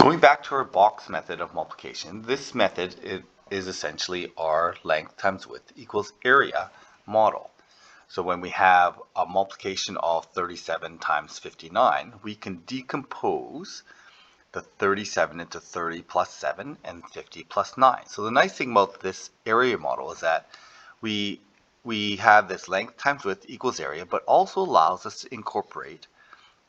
Going back to our box method of multiplication, this method is essentially our length times width equals area model. So when we have a multiplication of 37 times 59, we can decompose the 37 into 30 plus 7 and 50 plus 9. So the nice thing about this area model is that we have this length times width equals area, but also allows us to incorporate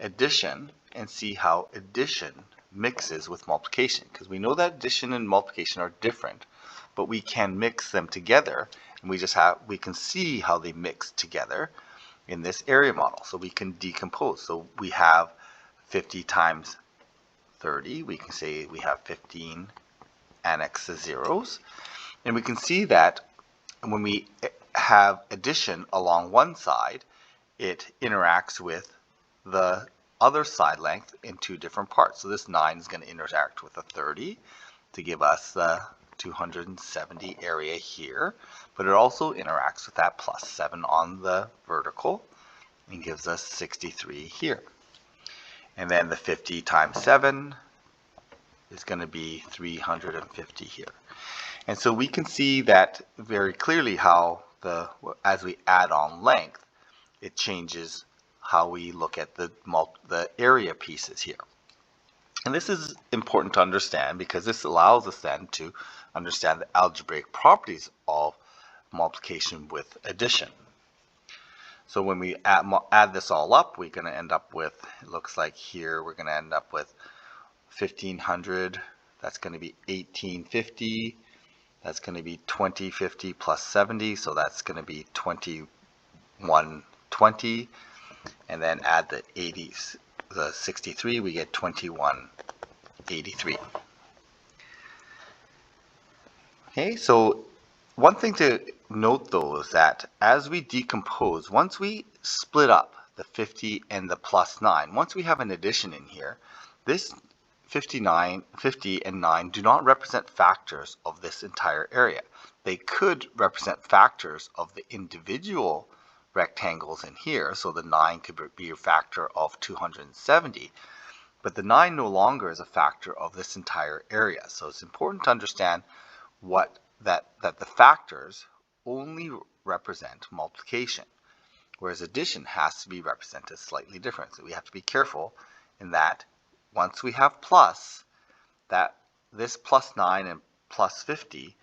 addition and see how addition mixes with multiplication, because we know that addition and multiplication are different, but we can mix them together, and we can see how they mix together in this area model. So we can decompose. So we have 50 times 30. We can say we have 15 annex the zeros, and we can see that when we have addition along one side, it interacts with the other side length in two different parts. So this 9 is going to interact with a 30 to give us the 270 area here, but it also interacts with that plus 7 on the vertical and gives us 63 here. And then the 50 times 7 is going to be 350 here. And so we can see that very clearly how as we add on length, it changes how we look at the area pieces here. And this is important to understand because this allows us then to understand the algebraic properties of multiplication with addition. So when we add this all up, we're going to end up with, it looks like here, we're going to end up with 1500, that's going to be 1850, that's going to be 2050 plus 70, so that's going to be 2120. And then add the 63, we get 2183. Okay, so one thing to note though is that as we decompose, once we split up the 50 and the plus 9, once we have an addition in here, this 50 and 9 do not represent factors of this entire area. They could represent factors of the individual rectangles in here, so the 9 could be a factor of 270, but the 9 no longer is a factor of this entire area. So it's important to understand that the factors only represent multiplication, whereas addition has to be represented slightly different. So we have to be careful in that once we have plus, that this plus 9 and plus 50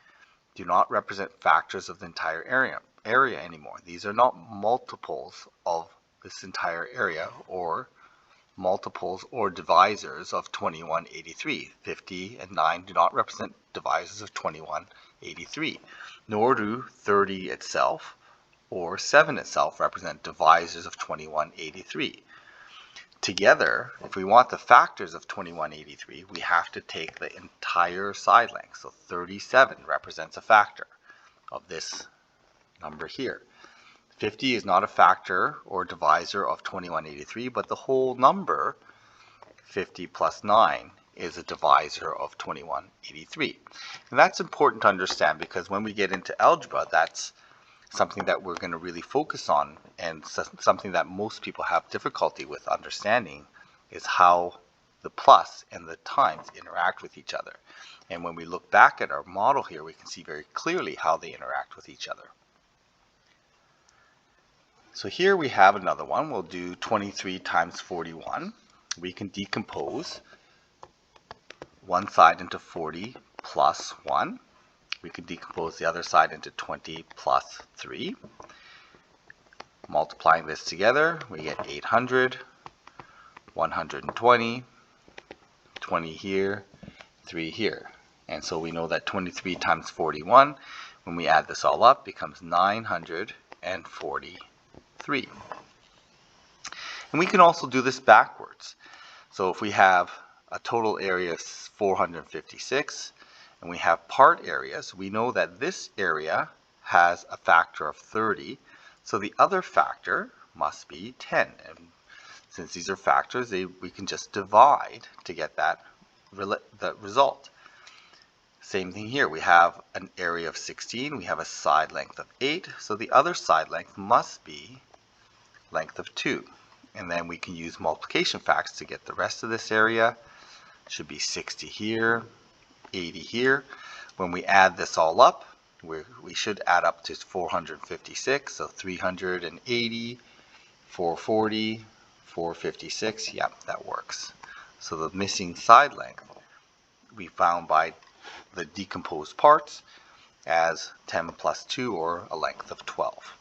do not represent factors of the entire area anymore. These are not multiples of this entire area or multiples or divisors of 2183. 50 and 9 do not represent divisors of 2183, nor do 30 itself or 7 itself represent divisors of 2183. Together, if we want the factors of 2183, we have to take the entire side length. So 37 represents a factor of this number here. 50 is not a factor or divisor of 2183, but the whole number 50 plus 9 is a divisor of 2183. And that's important to understand because when we get into algebra, that's something that we're going to really focus on, and something that most people have difficulty with understanding is how the plus and the times interact with each other. And when we look back at our model here, we can see very clearly how they interact with each other. So here we have another one. We'll do 23 times 41. We can decompose one side into 40 plus 1. We can decompose the other side into 20 plus 3. Multiplying this together, we get 800, 120, 20 here, 3 here. And so we know that 23 times 41, when we add this all up, becomes 943. And we can also do this backwards. So if we have a total area of 456, and we have part areas, we know that this area has a factor of 30, so the other factor must be 10. And since these are factors, we can just divide to get that result. Same thing here, we have an area of 16, we have a side length of 8, so the other side length must be length of 2. And then we can use multiplication facts to get the rest of this area. should be 60 here, 80 here. When we add this all up, we should add up to 456. So 380, 440, 456. Yeah, that works. So the missing side length we found by the decomposed parts as 10 plus 2, or a length of 12.